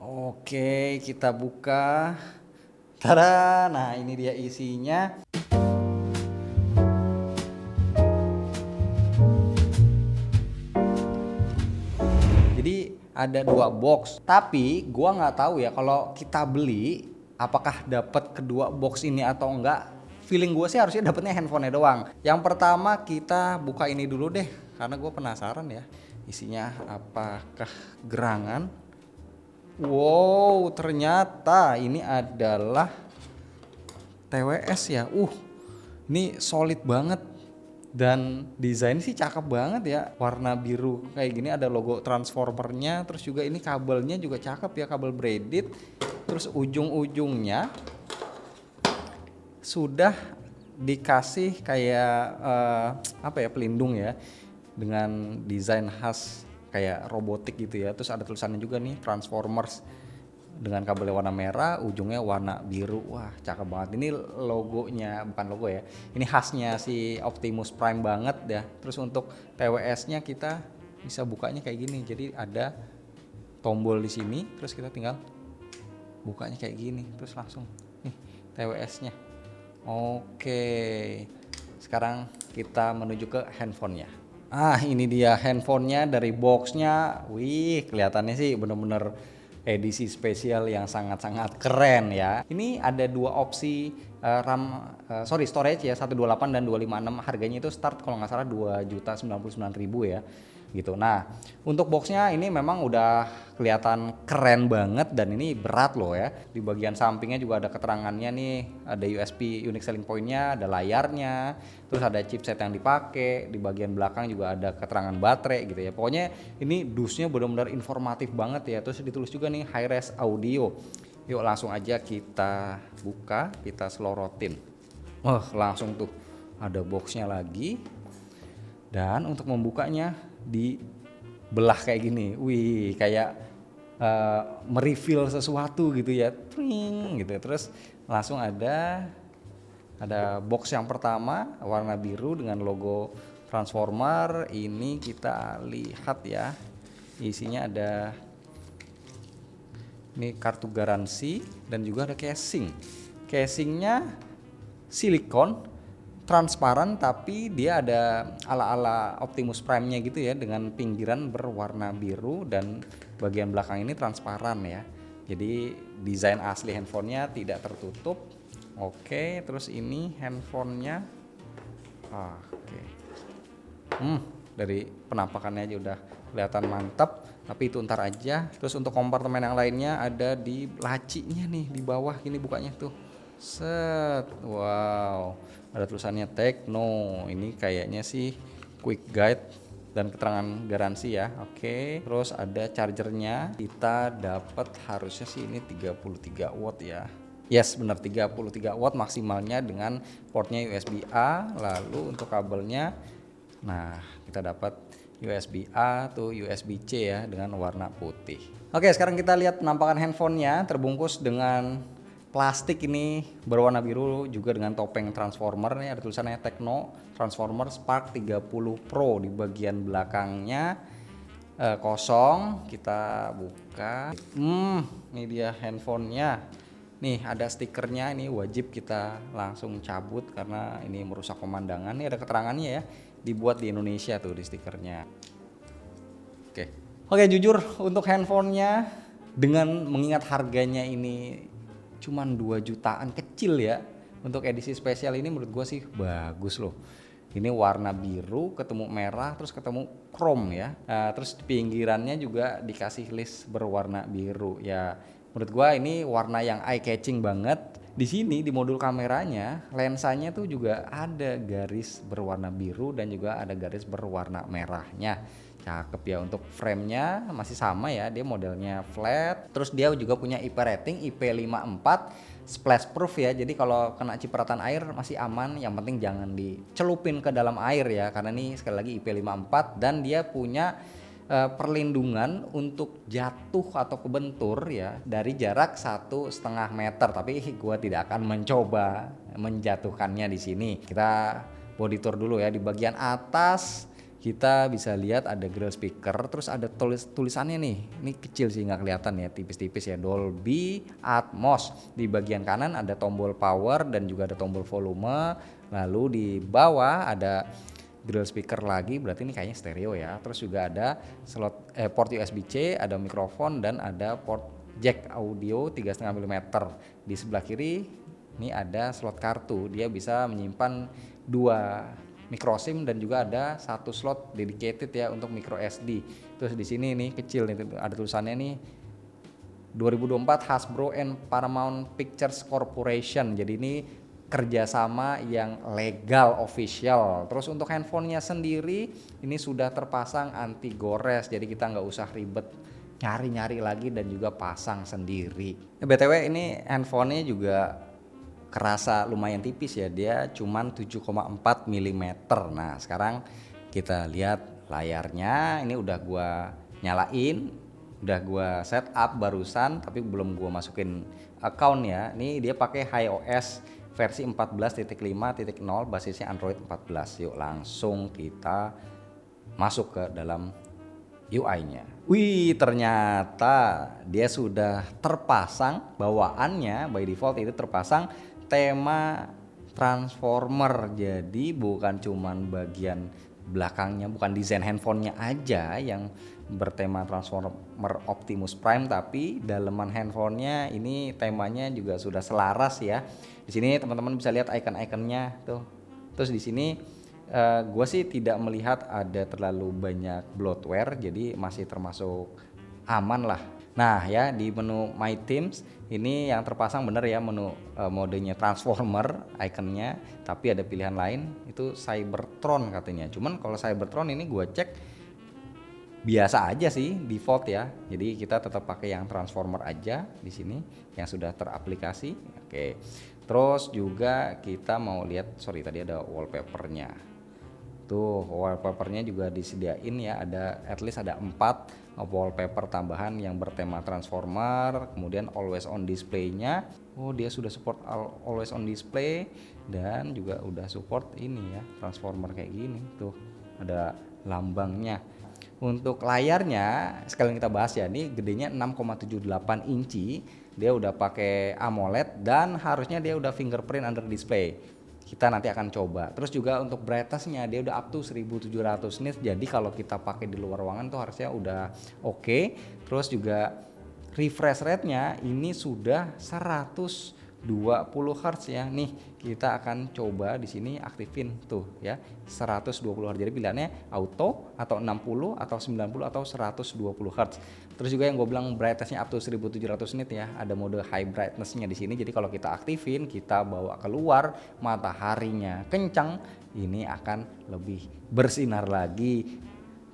Oke, kita buka. Tada! Nah, ini dia isinya. Jadi ada 2 box, tapi gua nggak tahu ya kalau kita beli apakah dapat kedua box ini atau enggak. Feeling gue sih harusnya dapetnya handphonenya doang. Yang pertama kita buka ini dulu deh, karena gue penasaran ya isinya apakah gerangan. Wow, ternyata ini adalah TWS ya. Ini solid banget. Dan desain sih cakep banget ya. Warna biru kayak gini, ada logo transformernya. Terus juga ini kabelnya juga cakep ya, kabel braided. Terus ujung-ujungnya sudah dikasih kayak pelindung ya, dengan desain khas kayak robotik gitu ya. Terus ada tulisannya juga nih, Transformers, dengan kabel warna merah, ujungnya warna biru. Wah, cakep banget. Ini logonya, bukan logo ya, ini khasnya si Optimus Prime banget ya. Terus untuk TWS-nya kita bisa bukanya kayak gini. Jadi ada tombol di sini, terus kita tinggal bukanya kayak gini, terus langsung nih TWS-nya. Oke, sekarang kita menuju ke handphonenya. Ini dia handphonenya dari boxnya. Wih, kelihatannya sih bener-bener edisi spesial yang sangat-sangat keren ya. Ini ada 2 opsi storage ya, 128 dan 256. Harganya itu start kalau nggak salah 2.099.000 ya gitu. Nah, untuk boxnya ini memang udah kelihatan keren banget, dan ini berat loh ya. Di bagian sampingnya juga ada keterangannya nih, ada USB unique selling point-nya, ada layarnya, terus ada chipset yang dipakai. Di bagian belakang juga ada keterangan baterai gitu ya. Pokoknya ini dusnya benar-benar informatif banget ya. Terus ditulis juga nih high res audio. Yuk langsung aja kita buka, kita selorotin. Langsung tuh ada boxnya lagi. Dan untuk membukanya dibelah kayak gini. Wih, kayak merefill sesuatu gitu ya. Tring gitu. Terus langsung ada box yang pertama warna biru dengan logo Transformer. Ini kita lihat ya. Isinya ada ini kartu garansi dan juga ada casing. Casingnya silikon, transparan, tapi dia ada ala-ala Optimus Prime-nya gitu ya, dengan pinggiran berwarna biru dan bagian belakang ini transparan ya. Jadi desain asli handphonenya tidak tertutup. Oke, terus ini handphonenya. Oke. Dari penampakannya aja udah kelihatan mantap, tapi itu ntar aja. Terus untuk kompartemen yang lainnya ada di lacinya nih, di bawah ini bukanya tuh. Set. Wow. Ada tulisannya Tekno. Ini kayaknya sih quick guide dan keterangan garansi ya. Oke. Terus ada chargernya. Kita dapat harusnya sih ini 33 watt ya. Yes, benar 33 watt maksimalnya dengan portnya USB A. Lalu untuk kabelnya, nah kita dapat USB A tuh USB C ya, dengan warna putih. Oke, sekarang kita lihat penampakan handphonenya. Terbungkus dengan plastik ini berwarna biru juga dengan topeng transformer. Nih ada tulisannya Tekno Transformer Spark 30 Pro. Di bagian belakangnya kosong. Kita buka. Ini dia handphonenya. Nih ada stikernya, ini wajib kita langsung cabut karena ini merusak pemandangan. Ini ada keterangannya ya, dibuat di Indonesia tuh di stikernya. Oke, jujur untuk handphonenya, dengan mengingat harganya ini cuman 2 jutaan, kecil ya. Untuk edisi spesial ini menurut gue sih bagus loh. Ini warna biru ketemu merah terus ketemu chrome ya. Terus di pinggirannya juga dikasih list berwarna biru ya. Menurut gua ini warna yang eye catching banget. Di sini di modul kameranya, lensanya tuh juga ada garis berwarna biru dan juga ada garis berwarna merahnya. Cakep ya. Untuk framenya masih sama ya, dia modelnya flat. Terus dia juga punya IP rating IP54 splash proof ya. Jadi kalau kena cipratan air masih aman. Yang penting jangan dicelupin ke dalam air ya, karena ini sekali lagi IP54 dan dia punya perlindungan untuk jatuh atau kebentur ya dari jarak 1,5 meter. Tapi gua tidak akan mencoba menjatuhkannya di sini. Kita body tour dulu ya. Di bagian atas kita bisa lihat ada grill speaker, terus ada tulisannya nih, ini kecil sih nggak kelihatan ya, tipis-tipis ya, Dolby Atmos. Di bagian kanan ada tombol power dan juga ada tombol volume, lalu di bawah ada grill speaker lagi, berarti ini kayaknya stereo ya. Terus juga ada port USB-C, ada mikrofon dan ada port jack audio 3,5 mm. Di sebelah kiri ini ada slot kartu, dia bisa menyimpan 2 micro SIM dan juga ada 1 slot dedicated ya untuk micro SD. Terus di sini nih kecil nih ada tulisannya nih 2024 Hasbro and Paramount Pictures Corporation. Jadi ini kerjasama yang legal official. Terus untuk handphonenya sendiri ini sudah terpasang anti gores, jadi kita nggak usah ribet nyari-nyari lagi dan juga pasang sendiri. BTW ini handphonenya juga kerasa lumayan tipis ya, dia cuman 7,4 mm. Nah sekarang kita lihat layarnya, ini udah gua nyalain, udah gua setup barusan tapi belum gua masukin account ya. Ini dia pakai iOS versi 14.5.0, basisnya Android 14. Yuk langsung kita masuk ke dalam UI-nya. Wih, ternyata dia sudah terpasang, bawaannya by default itu terpasang tema Transformer. Jadi bukan cuman bagian belakangnya, bukan desain handphonenya aja yang bertema Transformer Optimus Prime, tapi daleman handphonenya ini temanya juga sudah selaras ya. Di sini teman-teman bisa lihat icon-iconnya tuh. Terus di sini gue sih tidak melihat ada terlalu banyak bloatware, jadi masih termasuk aman lah. Nah ya, di menu My Teams ini yang terpasang bener ya, menu modenya Transformer ikonnya, tapi ada pilihan lain itu Cybertron katanya. Cuman kalau Cybertron ini gue cek biasa aja sih, default ya. Jadi kita tetap pakai yang Transformer aja di sini yang sudah teraplikasi. Oke. Terus juga kita mau lihat, sorry tadi ada wallpapernya. Tuh wallpapernya juga disediain ya, ada at least ada 4 wallpaper tambahan yang bertema Transformer, kemudian always on display-nya. Oh, dia sudah support always on display dan juga udah support ini ya, Transformer kayak gini. Tuh ada lambangnya. Untuk layarnya sekalian kita bahas ya, ini gedenya 6,78 inci, dia udah pakai AMOLED dan harusnya dia udah fingerprint under display. Kita nanti akan coba. Terus juga untuk brightness-nya dia udah up to 1700 nits. Jadi kalau kita pakai di luar ruangan tuh harusnya udah oke. Terus juga refresh rate-nya ini sudah 120 Hz ya. Nih, kita akan coba di sini aktifin tuh ya, 120 Hz. Jadi pilihannya auto atau 60 atau 90 atau 120 Hz. Terus juga yang gue bilang brightness-nya up to 1700 nit ya, ada mode high brightness-nya di sini. Jadi kalau kita aktifin, kita bawa keluar, mataharinya kencang, ini akan lebih bersinar lagi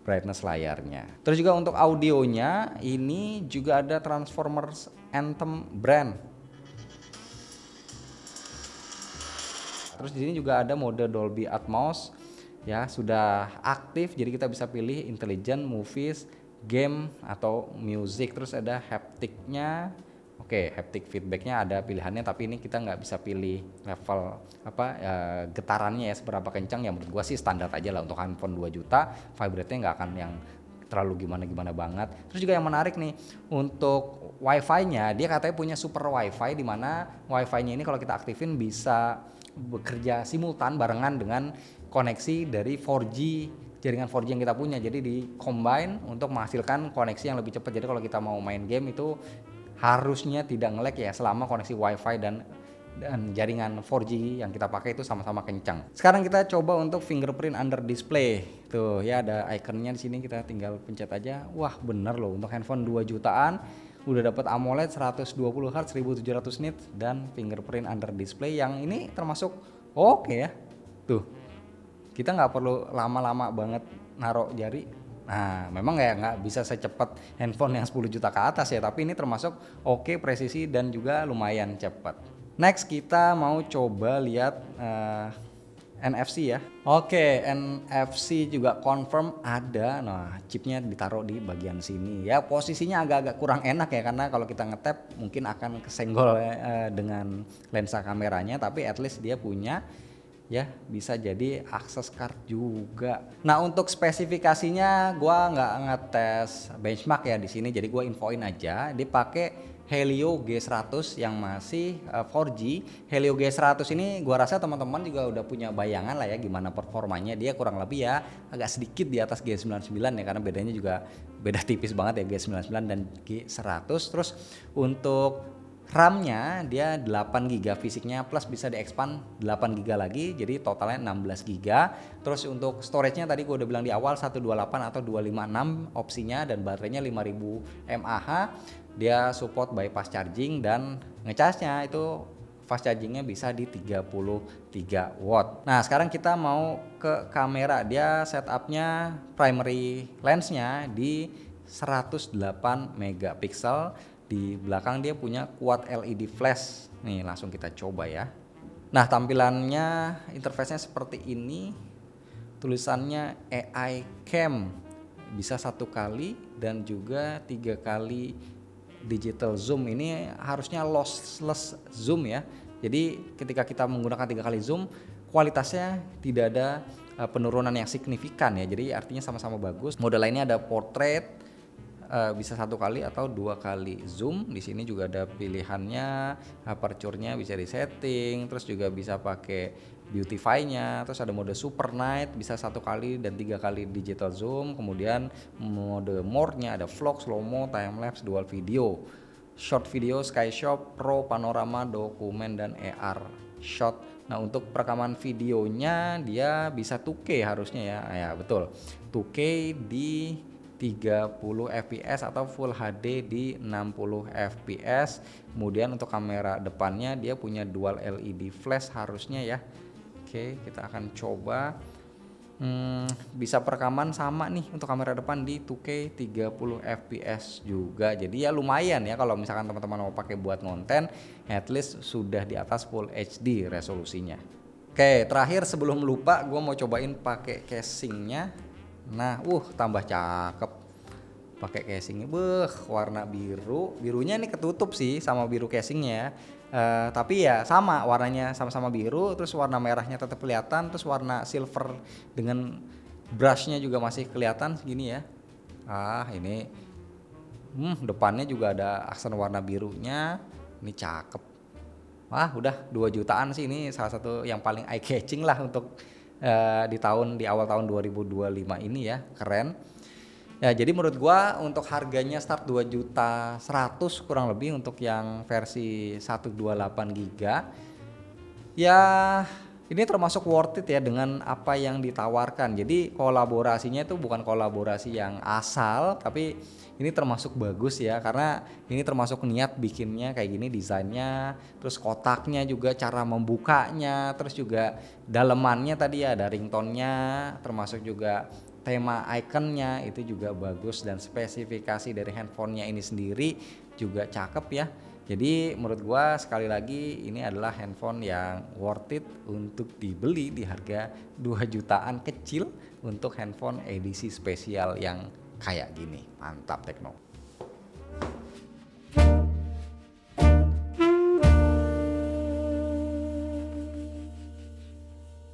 brightness layarnya. Terus juga untuk audionya ini juga ada Transformers Anthem brand. Terus di sini juga ada mode Dolby Atmos ya, sudah aktif. Jadi kita bisa pilih intelligent, movies, game atau music. Terus ada haptiknya. Oke, haptic feedbacknya ada pilihannya, tapi ini kita nggak bisa pilih level getarannya ya, seberapa kencang. Ya menurut gua sih standar aja lah untuk handphone 2 juta, vibrate-nya nggak akan yang terlalu gimana-gimana banget. Terus juga yang menarik nih, untuk wifi-nya dia katanya punya super wifi, di mana wifi-nya ini kalau kita aktifin bisa bekerja simultan barengan dengan koneksi dari 4G, jaringan 4G yang kita punya. Jadi di combine untuk menghasilkan koneksi yang lebih cepat. Jadi kalau kita mau main game itu harusnya tidak nge-lag ya, selama koneksi wifi dan jaringan 4G yang kita pakai itu sama-sama kencang. Sekarang kita coba untuk fingerprint under display. Tuh ya, ada ikonnya di sini, kita tinggal pencet aja. Wah, bener loh, untuk handphone 2 jutaan udah dapat AMOLED 120 Hz 1700 nits dan fingerprint under display yang ini termasuk oke ya. Tuh, kita nggak perlu lama-lama banget naruh jari. Nah, memang ya nggak bisa secepat handphone yang 10 juta ke atas ya, tapi ini termasuk oke, presisi dan juga lumayan cepat. Next kita mau coba lihat NFC ya. Oke, NFC juga confirm ada. Nah, chipnya ditaruh di bagian sini ya. Posisinya agak-agak kurang enak ya, karena kalau kita ngetap mungkin akan kesenggol dengan lensa kameranya, tapi at least dia punya ya bisa jadi akses card juga. Nah untuk spesifikasinya gua nggak ngetes benchmark ya di sini, jadi gua infoin aja dia pakai Helio G100 yang masih 4G. Helio G100 ini gua rasa teman-teman juga udah punya bayangan lah ya gimana performanya. Dia kurang lebih ya agak sedikit di atas G99 ya, karena bedanya juga beda tipis banget ya G99 dan G100. Terus untuk RAM-nya dia 8 GB fisiknya plus bisa di-expand 8 GB lagi, jadi totalnya 16 GB. Terus untuk storage-nya tadi gue udah bilang di awal 128 atau 256 opsinya, dan baterainya 5000 mAh. Dia support bypass charging dan ngecasnya itu fast chargingnya bisa di 33 watt. Nah sekarang kita mau ke kamera. Dia setupnya primary lensnya di 108 megapiksel. Di belakang dia punya quad LED flash. Nih langsung kita coba ya. Nah tampilannya interface-nya seperti ini. Tulisannya AI Cam, bisa 1 kali dan juga 3 kali digital zoom. Ini harusnya lossless zoom ya. Jadi ketika kita menggunakan 3 kali zoom, kualitasnya tidak ada penurunan yang signifikan ya. Jadi artinya sama-sama bagus. Mode lainnya ada portrait, bisa 1 kali atau 2 kali zoom. Di sini juga ada pilihannya, aperture-nya bisa disetting, terus juga bisa pakai beautify-nya. Terus ada mode super night, bisa 1 kali dan 3 kali digital zoom. Kemudian mode more-nya ada vlog, slow mo, time lapse, dual video, short video, sky shot, pro, panorama, dokumen, dan AR shot. Nah untuk perekaman videonya dia bisa 2K harusnya ya. Ya betul, 2K di 30 fps atau Full HD di 60 fps. Kemudian untuk kamera depannya dia punya dual LED flash harusnya ya. Oke, kita akan coba. Bisa perekaman sama nih untuk kamera depan di 2K 30 fps juga. Jadi ya lumayan ya kalau misalkan teman-teman mau pakai buat konten, at least sudah di atas Full HD resolusinya. Oke, terakhir sebelum lupa gue mau cobain pakai casingnya. Nah, tambah cakep pakai casingnya. Warna biru. Birunya ini ketutup sih sama biru casingnya. Tapi ya sama warnanya, sama-sama biru. Terus warna merahnya tetap kelihatan. Terus warna silver dengan brushnya juga masih kelihatan segini ya. Ini depannya juga ada aksen warna birunya. Ini cakep. Udah 2 jutaan sih, ini salah satu yang paling eye catching lah untuk di awal tahun 2025 ini ya, keren. Ya jadi menurut gua untuk harganya start 2.100.000 kurang lebih untuk yang versi 128 GB. Ya ini termasuk worth it ya dengan apa yang ditawarkan. Jadi kolaborasinya itu bukan kolaborasi yang asal, tapi ini termasuk bagus ya, karena ini termasuk niat bikinnya kayak gini, desainnya, terus kotaknya juga, cara membukanya, terus juga dalemannya tadi ya ada ringtone-nya, termasuk juga tema ikonnya itu juga bagus, dan spesifikasi dari handphonenya ini sendiri juga cakep ya. Jadi menurut gua sekali lagi ini adalah handphone yang worth it untuk dibeli di harga 2 jutaan kecil untuk handphone edisi spesial yang kayak gini. Mantap Tekno.